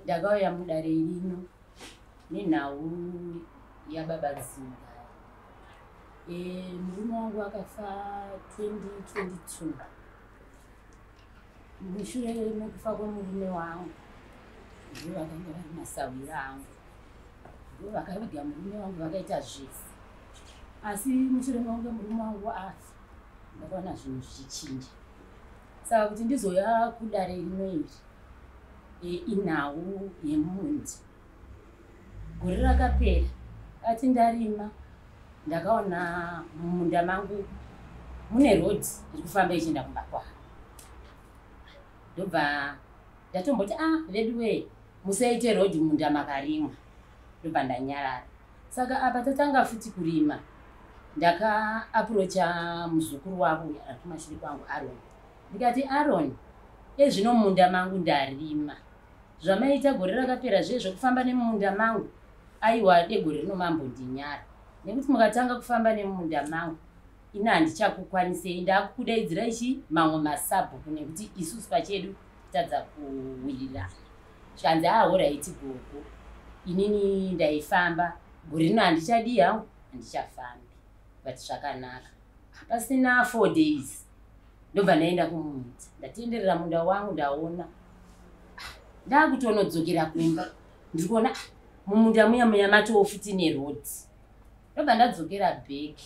ndakauya mudare rino nenhau yababa Zinga. Murume wangu akafa 2022. Mushure mekufa kwemurume wangu ndivo vakanga vari masawira angu, ndivo vakaviga murume wangu vakaita zvese. Asi mushure mekunge murume wangu afa ndakaona zvinhu zvichinja, saka kuti ndizoya kudare rino iri inhau yemundi. Gore rakapera ati ndarima ndakaona mumunda mangu mune rodhi iri kufamba ichienda kuMakwa. Ndobva ndatomboti vedu we musaite rodhi munda makarimwa. Ndobva ndanyarara. Saka apa tatanga futi kurima ndaka-apurocha muzukuru wavo arikumashure kwangu Aaron. Ndikati Aaron, ezvino munda mangu ndarima. Zvamaita gore rakapera zvezvekufamba nemunda mangu, aiwa degore rino mambondinyara. Nekuti mukatanga kufamba nemunda mangu, ina handichakukwanisei. Ndakudaidzira ichi mamwe masabhuku nekuti isusu pachedu tadza kuwirirana. Zvikanzi alright gogo, inini ndaifamba gore rino handichadi hangu, handichafambi. But zvakanaka. Pasina 4 days ndobva ndaenda kumunda. Ndatenderera munda wangu ndaona ndakutonodzokera kumba ndikuona mumunda muya matofuti nerodhi. Ndobva ndadzokera back.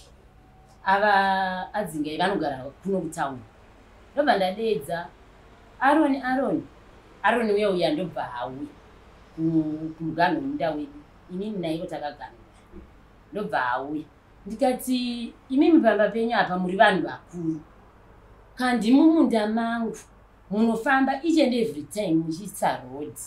Ava Adzingai vanogara kuno kutauni. Ndobva ndadedza Aaron uya ndobva hawi kumuganho munda wedu. Inini naivo takagana. Ndobva hawi. Ndikati imimi pamba penyu apa muri vanhu vakuru. Kandi mumunda mangu munofamba each and every time muchiisa rodhi.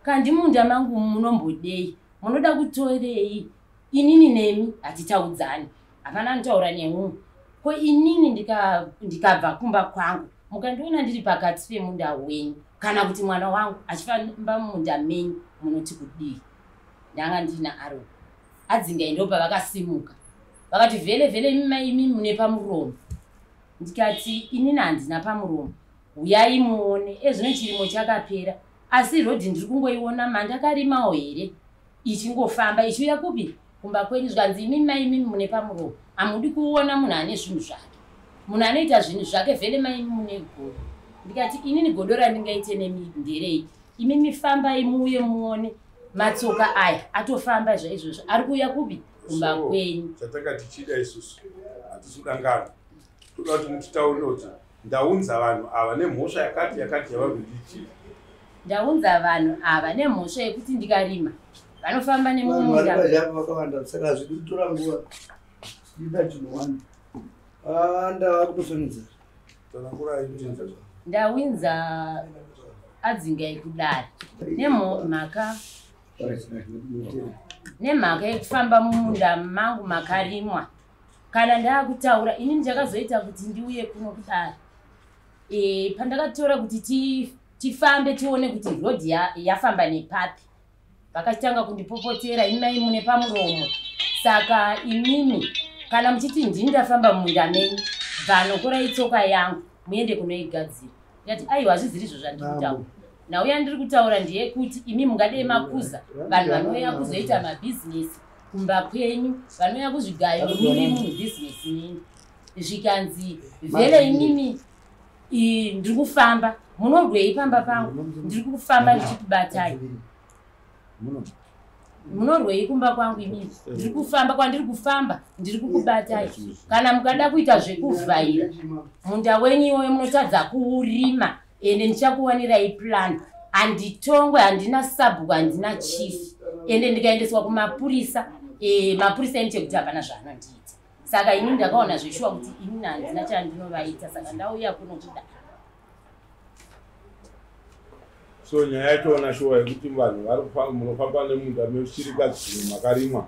Kandi munda mangu munombodei, munoda kutorei? Inini nemi hatitaudzani. Hapana anotaura nemumwe. Ko inini ndikabva kumba kwangu mukandiona ndiri pakati pemunda wenyu, kana kuti mwana wangu achifamba mumunda menyu, munoti kudii? Ndanga ndina Aaron. Adzingai ndobva vakasimuka. Vakati vele imi mune pamuromo. Ndikati inini handina pamuromo. Uyai muone, ezvino chirimo chakapera. Asi rodhi ndiri kungoiona mandakarimawo here ichingofamba ichiuya kupi? Kumba kwenyu. Zvikanzi imi mune pamuromo. Hamudi kuona munhu ane zvinhu zvake. Munhu anoita zvinhu zvake vhele maimi mune godo. Ndikati inini godo randingaite nemi nderei? Imi fambai muuye muone matsoka aya atofamba zvaizvozvo. Ari kuuya kupi? Kumba kwenyu. Chatakati chida isusu hatisudangana. Toda kuti mutitaurire kuti ndaunza vanhu ava nemhosva yakati yavakudichira. Ndaunza vanhu ava nemhosva yekuti ndikarima vanofamba nemumunda. Vakawanda saka zviri kutora nguva. Ida tinowana. Ndava kutofanidza. Ndawinza Adzingai kudare nemhaka yekufamba mumunda mangu makarimwa. Kana ndakutaura inini ndakazoita kuti ndiuye kuno kudare. Pandakatora kuti tifambe tione kuti rodhi yafamba nepapi, vakatanga kundipopotera imai mune pamuromo. Saka imimi kana muchiti ndini ndafamba mumunda menyu, vanokorai tsoka yangu muende kunoigadzira. Ndikati aiwa hazviziri izvo zvandiri kutaura. Nauya ndiri kutaura ndeyekuti imi mungadei makuza vanhu vanouya kuzoita mabhizinesi kumba kwenyu, vanouya kuzvigayo muri mubhizinesi nini. Zvikanzi vhele imimi ndiri kufamba, munorwei pamba pangu? Ndiri kufamba ndichikubatai. Munorwei kumba kwangu imimi? Ndiri kufamba, kwandiri kufamba ndiri kukubatai. Kana mukada kuita zvekuvhaira munda wenyu iwoyo munotadza kuurima, ende ndichakuwanirai plan. Handitongwe, handina sabhuku, handina chief. Ende ndikaendeswa kumapurisa, mapurisa eni chekuti hapana zvaanondiita. Saka ini ndakaona zveshuwa kuti ini handina chandinovaita, saka ndauya kuno kudare. So nyaya yachoona shuwa yekuti vanhu munofamba nemunda mechirikadzima makarimwa,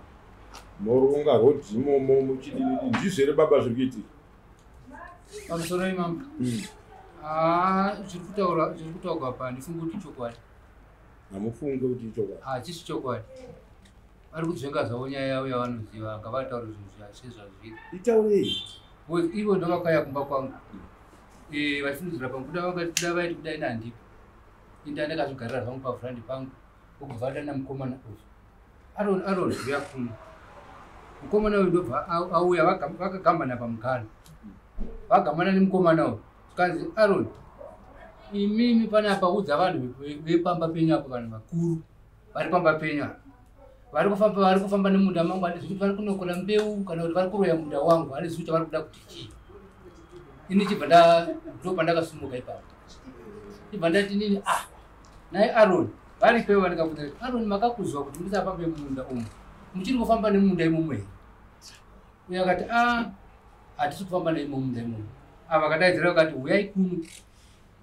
moronga rodhi imomo muchidii, ndizvo here baba zviri kuitika? Pamusoro imambo zviri kutaurwa pa ndifunga kuti chokwadi. Hamufunge kuti chokwadi? Hachisi chokwadi. Vari kuzvenga zvavo nyaya yavo yavanoziva, ngavataure zvinhu sezvazviri. Itaurei. Ivo ndo vakauya kumba kwangu vachifundidzira panguda vakati kuda vaiti kudai nandipo. Inda ndakazogarira zvangu pavhurandi pangu ukubva namukomana uyu Aron zviyakuno mukomana uyu ndobva auya vakagambana pamukana vagambana nemukomana uyu zvikanzi Aron imimi panapa udza vanhu vepamba penyu apo vanhu vakuru vari pamba penyu apa vari kufamba nemunda mangu handizivi kuti vari kunokora mbeu kana kuti vari kuroya munda wangu handizivi kuti vari kuda kuti chii ini chibva ndopandakasumuka ipapo chibva ndati nini naye Aron varipewo vandikabvunza kuti Aron makakuzwa kuti ndisafambe mumunda umu muchiri kufamba nemunda imomo here uye akati hatisi kufamba neimo munda imomo ava vakadaidzira vakati uyai kuno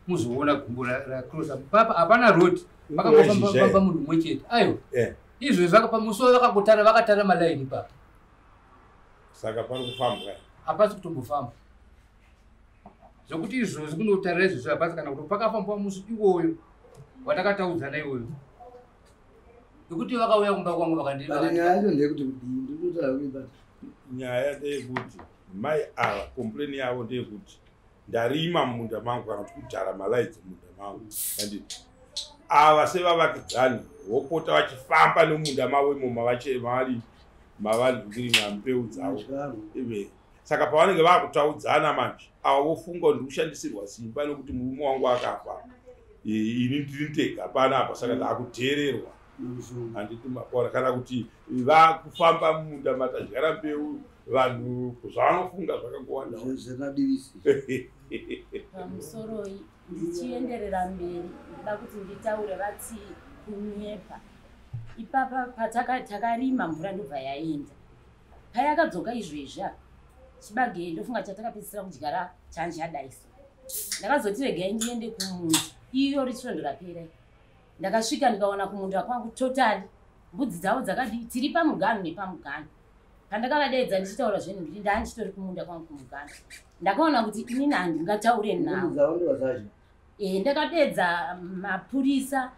muzoona gumbo rakrosa papa hapana rodi vakangofamba munhu mumwe chete aiwa izvozvi pamusoro vakatara malaini papa saka pari kufambwa hapasi kutombofamba zvokuti izvozvi kunotarira izvozvi hapasi kana kuti pakafambwa musi iwoyo watakataudzana iwoyo nekuti vakauya kumba kwangu nyaya ndeyekuti mai ava kompleni yavo ndeyekuti ndarima mumunda mangu kana kuti kudhara malaidzi mumunda mangu anditi ava sevavakidzani vopota vachifamba nemunda mavo imomo mavanhukiri mbeu dzavo saka pavanenge vakutaudzana manje ava vofunga kuti ndikushandisirwa simba nekuti murume wangu akafa ini ndiri ndega panapa saka ndakuteererwa handiti mapora kana kuti vakufamba mumunda matadyara mbeu vanhu zvavanofunga zvakangowanda pamusoro ndichienderera mberi ndoda kuti nditaure vati kunyepa ipapa patakarima mvura ndobva yaenda payakadzoka izvezvi chibage ndofunga chatakapedzisira kudyara chanjadaiso ndakazoti regai ndiende kumunda iyo richitondo rapera ndakasvika ndikaona kumunda kwangu totali mbudzi dzavo dzakadii tiri pamugano nepamugano pandakavadedza ndichitaura zvenhu ndiri ndandichitori kumunda kwangu kumugano ndakaona kuti inini handingataure navo ndakadedza mapurisa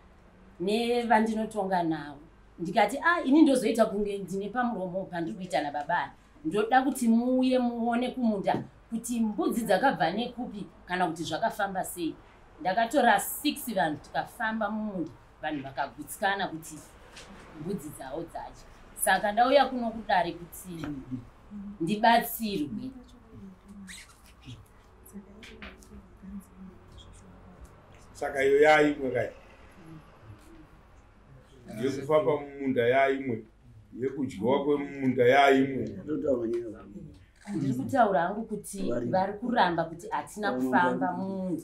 nevandinotonga navo ndikati ini ndozoita kunge ndine pamuromo pandiri kuita nababana ndoda kuti muuye muone kumunda kuti mbudzi dzakabva nekupi kana kuti zvakafamba sei ndakatora 6 vanhu tikafamba mumunda vanhu vakagutsikana kuti mbudzi dzavo dzacho saka ndauya kuno kudare kuti ndibatsirwe saka iyo yaimwe kai yekufamba mumunda yaimwe yekudyiwa kwemumunda yaimwe ndiri kutaura hangu kuti vari kuramba kuti hatina kufamba mumunda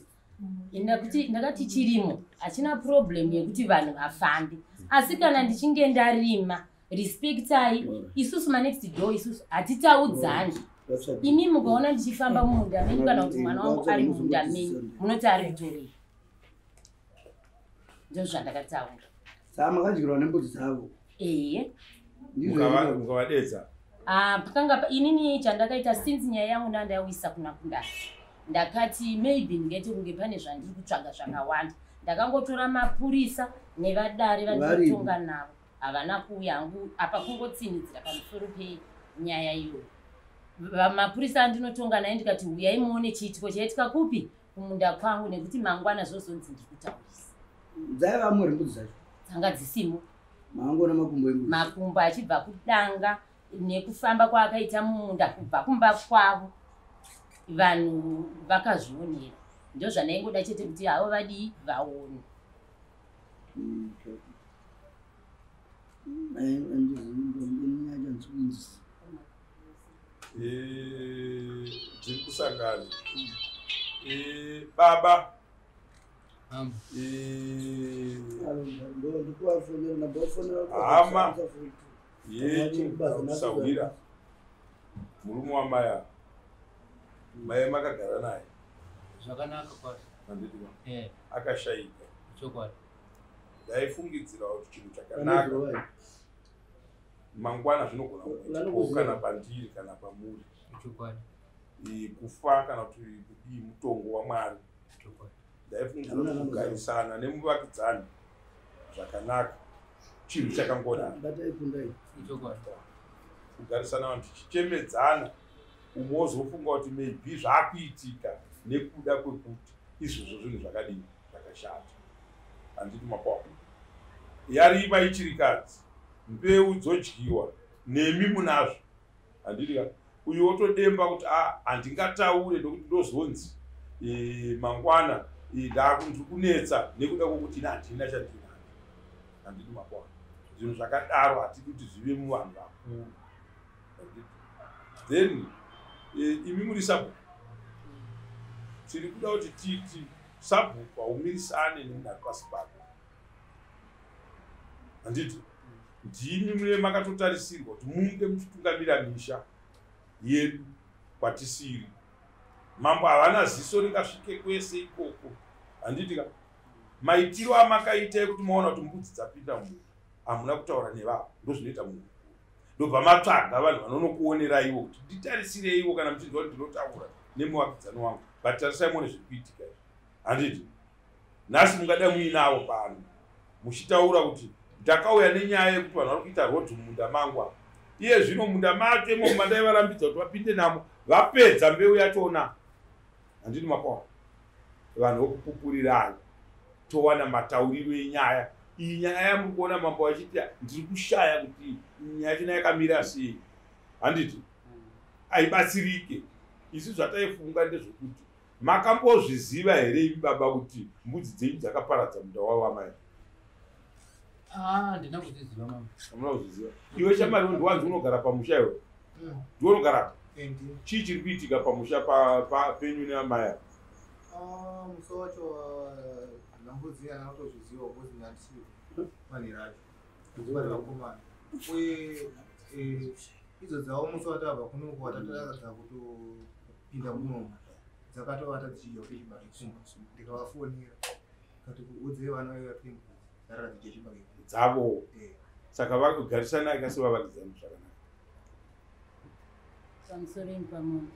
ndakati chirimo hachina problem yekuti vanhu vafambe asi kana ndichinge ndarima respectai isusu manext door isusu hatitaudzani imi mukaona ndichifamba mumunda menyu kana kuti mwana wangu ari mumunda menyu munoti ari kutorei ndozvandakataura samakandyirwa nembudzi dzavo mukavadedza pakanga inini chandakaita since nyaya yangu ndandayawisa kuna kundara ndakati maybe ndingaite kunge pane zvandiri kutsvaga zvakawanda ndakangotora mapurisa nevadare vandinotonga navo havana kuuya hangu apa kungotsinidzira pamusoro penyaya iyoyo mapurisa andinotonga naye ndikati uyai muone chiitiko chaitika kupi kumunda kwangu nekuti mangwana zvozonzi ndiri kutaurisa dzaiva muri mbudzi dzacho dzanga dzisimo maangona makumbo achibva kudanga nekufamba kwaakaita mumunda kubva kumba kwavo vanhu vakazvionera ndo zvanaingoda chete kuti havo vadii vaone ndiri kusangana baba hama yemusawira murume wamaya mai makagara naye zvakanaka kwazvo handidiwa eh akashayika chokwadi ndaifungidzira kuti chinhu chakanaka mangwana zvinogona kuitika kana pandiri kana pamuri chokwadi kufa kana kuti kudii mutongo waMwari chokwadi ndaifungidzira kuti kugarisana nemuvakidzani zvakanaka chinhu chakangodaro chokwadi kugarisana vanhu tichichemedzana umwe wozofunga kuti maybe zvaakuitika nekuda kwekuti izvozvo zvinhu zvakadini zvakashata handiti makwapa yarima ichirikadzi mbeu dzodyiwa nemi munazvo handiti ka uyu wotodemba kuti handingataure nokuti ndozonzi mangwana ndiri kunetsa nekuda kwokuti handina chandinacho handiti makwapa zvinhu zvakadaro hatidi kuti zvive muvanhu vakuru then imi muri sabhuku tiri kuda kuti titi sabhuku haumirisane nemunhu ari pasi pake handiti ndimi mune makatotarisirwa kuti munge muchitungamira misha yedu kwatisiri mambo havana ziso ringasvike kwese ikoko handiti ka maitiro amakaita ekuti maona kuti mbudzi dzapinda munhu hamuna kutaura nevavo ndozvinoita munhu ndobva matsvaga vanhu vanonokuoneraiwo kuti nditarisireiwo kana muchinzwa kuti ndinotaura nemuvakidzani wangu but tarisai muone zviri kuitika handiti nhasi mungada muinavo pano muchitaura kuti ndakauya nenyaya yekuti vanhu vari kuita rodhi mumunda mangu apa iye zvino munda make mandai varambidza kuti vapinde namo vapedza mbeu yachona handiti mapawa vanhu vokupupurirai towana matauriro enyaya iyi nyaya yamuri kuona mambo vachiti ndiri kushaya kuti nyaya china yakamira sei handiti aibatsirike isi zvataifunga ndezvekuti makambozviziva here imi baba kuti mbudzi dzenyu dzakaparadza munda wavo wamai ndina kuziziva mama amuna kuziziva iwe chamari ndiwanzi unogara pamusha iwe ndiwonogara chii chiri kuitika pamusha penyu neamaya muso wacho nambudzi anatozviziva kuti ndandisiwo pane racho zuva revakomana uye idzo dzavo muso watabva kunoko watatarakaza kutopinda munomu dzakatovata dzichidya kuti chibage kumba ndikavafonera kati kuudzei vana vevapinda dzarara dzichidya chibage dzavo saka vakugarisana akasivavakidzani zvakanaka pamusoreni pamunhu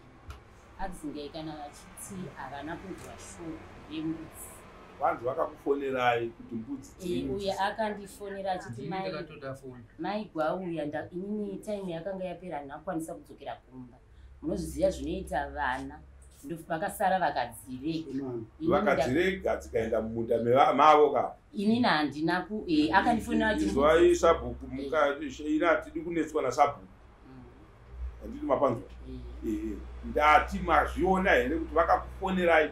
adzingai kana vachiti havana kunzwa shoko yembudzi vanhu vakakufonerai kuti mbudzi uye akandifonera achiti mai gwauya inini taimu yakanga yapera handinakwanisa kudzokera kumba munozviziva zvinoita vana ndopakasara vakadzirega dzikaenda mumunda mavo ka inini handina akandifonera achizwai sabhuku mukaina tidi kunetswa nasabhuku handiti mapanzwa ndati mazviona here kuti vakakufonerai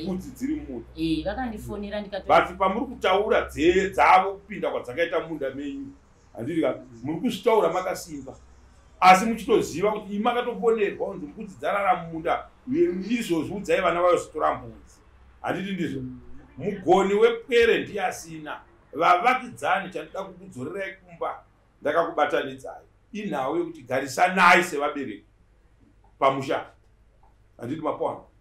mbudzi dziri mumunda vakandifonera but pamuri kutaura dzavo kupinda kwadzakaita munda menyu handiti ka muri kuzvitaura makasimba asi muchitoziva kuti imi makatoponerwa kunzi mbudzi dzarara mumunda izvozvi udzai vana vayo zitora mbudzi handiti ndizvo mugoni wepwere ndiye asina vavakidzani chandida kukudzorerai kumba ndakakubatanidzai inhau yekuti garisanai sevabereki pamusha handiti mapwana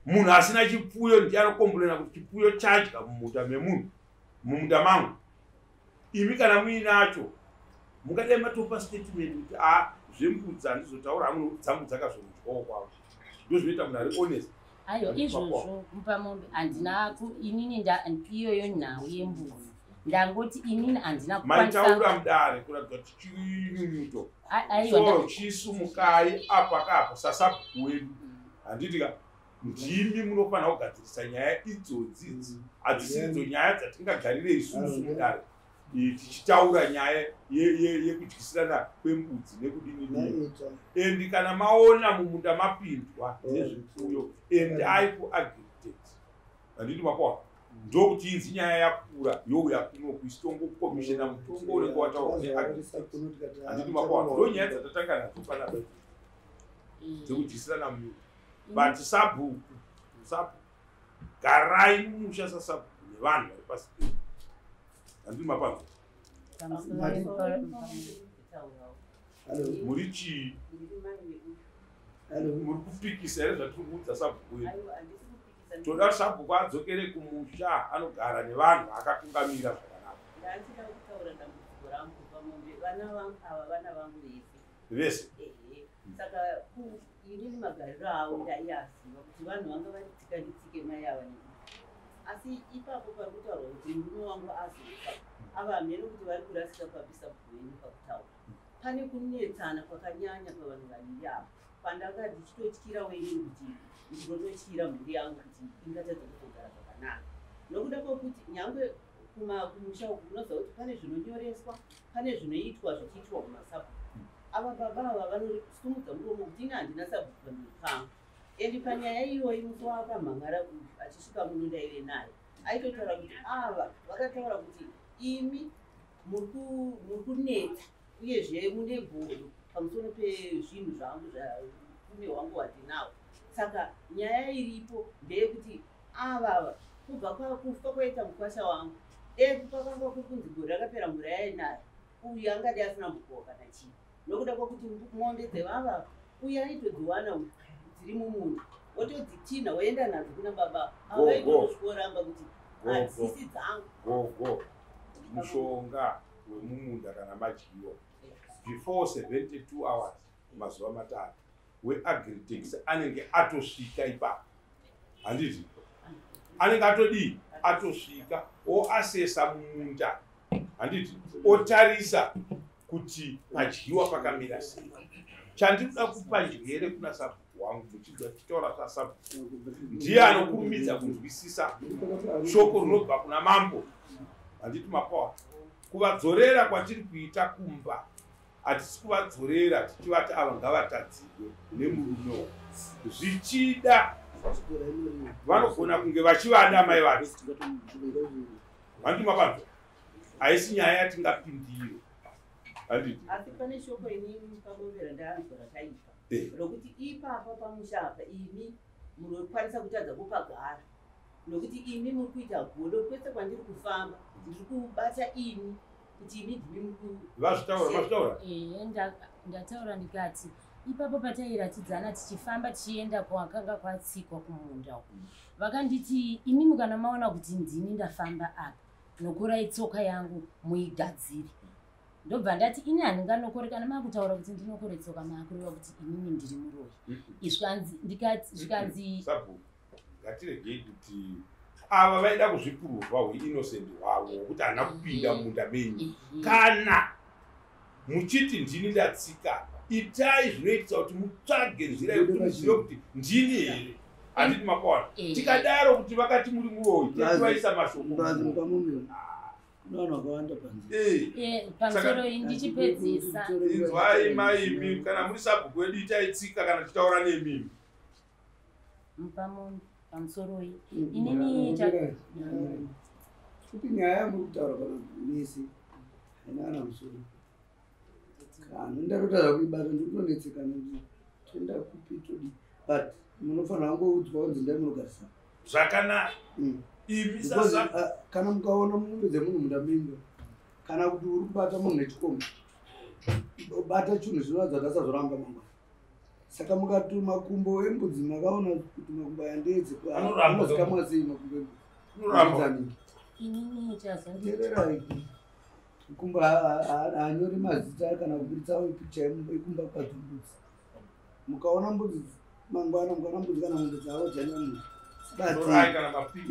munhu asina chipfuyo ndiye anokomborena kuti chipfuyo chadya mumunda memunhu mumunda mangu imi kana muinacho mungadai matopa statement kuti zvembudzi handizotaura hamwe nokuti dzangu dzakazonudyawo kwavo ndozvinoita munhu ari honest aiwa izvozvo pamombe handina inini iyoyo nhau yembudzi ndangoti inini handina maitaura mudare kuratidza kuti chinyunyuto so chisumukai apa kapa sasabhuku wedu handiti ka ndimi munofanira kugadzirisa nyaya idzodzidzi hadzisidzo nyaya dzatingagarire isusu mudare tichitaura nyaya yekudyisirana kwembudzi nekudini and kana maona mumunda mapindwa nezvipfuyo endai kuagritate handiti mapawa ndokuti inzi nyaya yakura youya kunoku isitongokomishena mutongo unenge watahanditi mapawa ndo nyaya dzatatanga nadzo panapa dzekudyisirana mumunda but sabhuku garai mumusha sasabhuku nevanhu vari pasi penyu handiti mapanzo muri chii muri kupikisa here zvatiri kuudza sabhuku wedu toda sabhuku adzokere kumusha anogara nevanhu akatungamira zvakanaka vese saka inini magariro avo ndaiyaziva kuti vanhu vanga vari tsikanditsike mai ava asi ipapo pari kutaurwa kuti murume wangu azofa ava mhene kuti vari kurasika papisa bhueni pakutaura pane kunetsana kwakanyanya pavanhu vaviri ava pandanga ndichitotyira wenini kuti ndinototyira mhuri yangu kuti ingatadza kutogara zvakanaka nokuda kwokuti nyangwe kumusha uku unoziva kuti pane zvinonyoreswa pane zvinoitwa zvichiitwa kumasabhuku. Ava baba ava vanosumudza muromo kuti ine handina sabhuku pamupanga. Endi panyaya iyoyi musi wakamhangara achisvika mununda ive naye aitotaura kuti ava vakataura kuti imi muri kunetsa uyezve mune bhodo pamusoro pezvinhu zvangu zvakume wangu watinawo. Saka nyaya iripo ndeyekuti avava kubva kufa kwaita mukwasha wangu kwakanga kunzi gore rakapera mvura yainayo uyu angadi asina mbukowa kana chii nokuda kwokuti mombe dzevava uyu aitodziwana dziri mumunda wotodzitina woenda nadzo kuna baba avaitosvikoramba kuti hadzisi dzangu. Mushonga wemumunda kana madyiwa before 72 hours mazuva matatu weagridex anenge atosvika ipapo. Handiti anenge atodii atosvika oasesa mumunda. Handiti otarisa kuti padyiwa pakamira sei. Chandinoda kupa njere kuna sabhuku wangu muchidwa tichitaura sasabhuku ndiye anokurumidza kunzwisisa shoko rinobva kuna mambo. Handiti mapawa kuvadzorera kwatiri kuita kumba hatisi kuvadzorera tichivati ava ngavatadzirwe nemurume zvichida vanogona kunge vachivada mai vacho. Handiti mapanzo haisi nyaya yatingapindire. Handiti asi pane shoko inini pabovera ndaanzwa rakaipa rokuti ipapa pamusha apa imi munokwanisa kutadza kupagara nokuti imi muri kuita godo kwese kwandiri kufamba ndiri kubata imi kuti imi ndimi vazvitaura ndataura ndikati ipapo patairatidzana tichifamba tichienda kwakanga kwatsikwa kumunda uku vakanditi imi mukana maona kuti ndini ndafamba apa nokurai tsoka yangu muigadziri. Ndobva ndati ini handinganokore kana makutaura kuti ndinokore tsoka makureva kuti inini ndiri muroyi. Zvikanzi sabhuku ngatiregei kuti ava vaida kuzvipuruvha hweinnocent hwavo kuti hana kupinda munda menyu. Kana muchiti ndini ndatsika itai zvinoitisa kuti mutsvage nzira yekuti muzive kuti ndini here. Handiti mapawana tikadaro kuti vakati muri muroyi tetivaisa mashoko pamusoro ndichipedzisa inzwai maimi kana muri sabhuku wedu itaitsika kana tichitaura nemimi pamusoro inini kuti nyaya yamuri kutaura kana nesi hainana musoro kana ndarotaura kuibata ndikutonetseka nokuti toenda kupitodi but munofanira kungoudzwa kunzi ndai munogarisana zvakanaka. Kana mukaona mombe dzemunhu mundamimba kana kuti uri kubata munhu nechikombe bata chinhu zvinoratidza kuti asazoramba mangwana. Saka mukati makumbo embudzi makaona kuti makumbo ayandedze anozikamwa sei makumbo embudzi inini tererai makumbo haanyori mazita kana kuburitsa picha yekumba kwadzembudzi. Mukaona mbudzi mangwana mukaona mbudzi kana mombe dzavo dzanyamudzi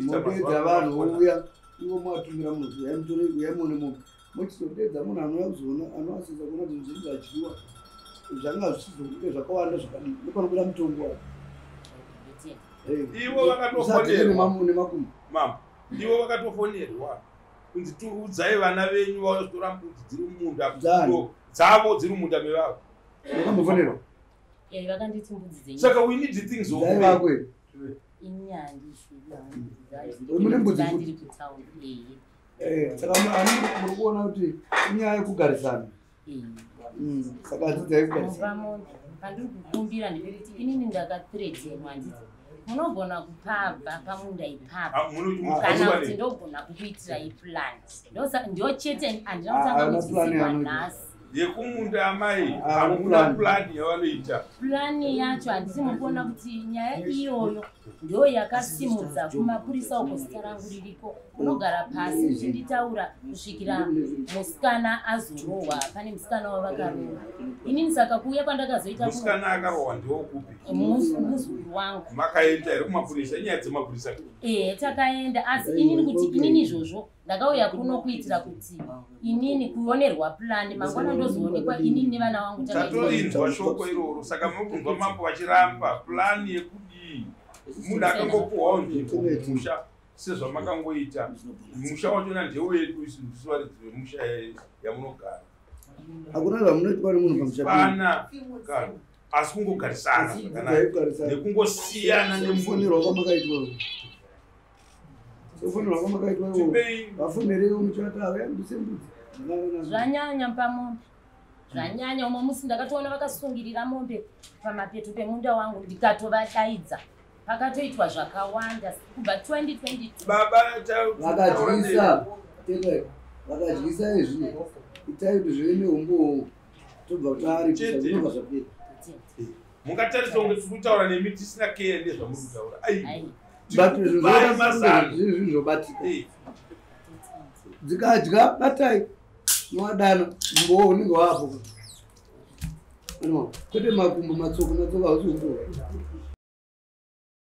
mopedza vanhu vouya ivo matumira munhu yaimone mombe mochitopedza munhu anouya kuzoona anoasisa kuona kuti zviri zvadyiwa zvanga zvichizokuke zvakawanda zvakadii nepanobuda mutongo wavo ivo vakatofonerwa nemakumbo ivo vakatofonerwa kunzi tiudzai vana venyu vaotora mbudzi dziri mumunda dzavo dziri mumunda mevavo vakambofonerwa vakanditi mbudzi dzenyu. Saka we need the things of vakwe saka muri kuona kuti inyaya yekugarisana saka hadzidzai kugarisana. Pandiri kukumbira ndepekuti inini ndakathreatenwa nditi munogona kupabva pamunda ipapo kana kuti ndogona kukuitira iplan ndo chete handina kutanga kudzidzirwa nhasi yekumunda amai hamuna plani yavanoita. Plani yacho handisi mukuona kuti nyaya iyoyo ndo yakasimudza kumapurisa uko zita rangu ririko unogara pasi uchinditaura kusvikira musikana azorohwa. Pane musikana wavakarohwa inini saka kuuya kwandakazoita musikana akarohwa ndewokupi muzukuru wangu makaenda here kumapurisa nyaya dzemapurisa takaenda asi inini kuti inini izvozvo ndakauya kuno kuitira kuti inini kuonerwa plani mangwana ndozoonekwa inini nevana vangu tatorinzwa shoko iroro saka munokunzwa mambo vachiramba plani yekudii munhu akangopuhwawo nzvimbo kumusha sezvamakangoita musha wachona ndewedu isusu varidzi vemusha yamunogara hakuna zvamunoitwa nemunhu pamusha pana karo asi kungogarisana nekungosiyana nemufonero kwamakaitwa sofonero kwamakaitwa vafonerewo muchata avayambise mbudzi zvanyanya pamombe zvanyanya umwe musi ndakatoona vakasungirira mombe pamapeto pemunda wangu ndikatovadaidza pakatoitwa zvakawanda kubva 2022 baba vakadyisa vakadyisa izvino itai kuti zvive neumbo tobva kutari zvinobva zvapera mungatarisa kunge tiri kutaura nemi tisina kende zvamuri kutaura zvinhu zvobatika dzikadya batai mwadana mbowo unenge wapo kwete makumbo matsoko natsoka hausiumbo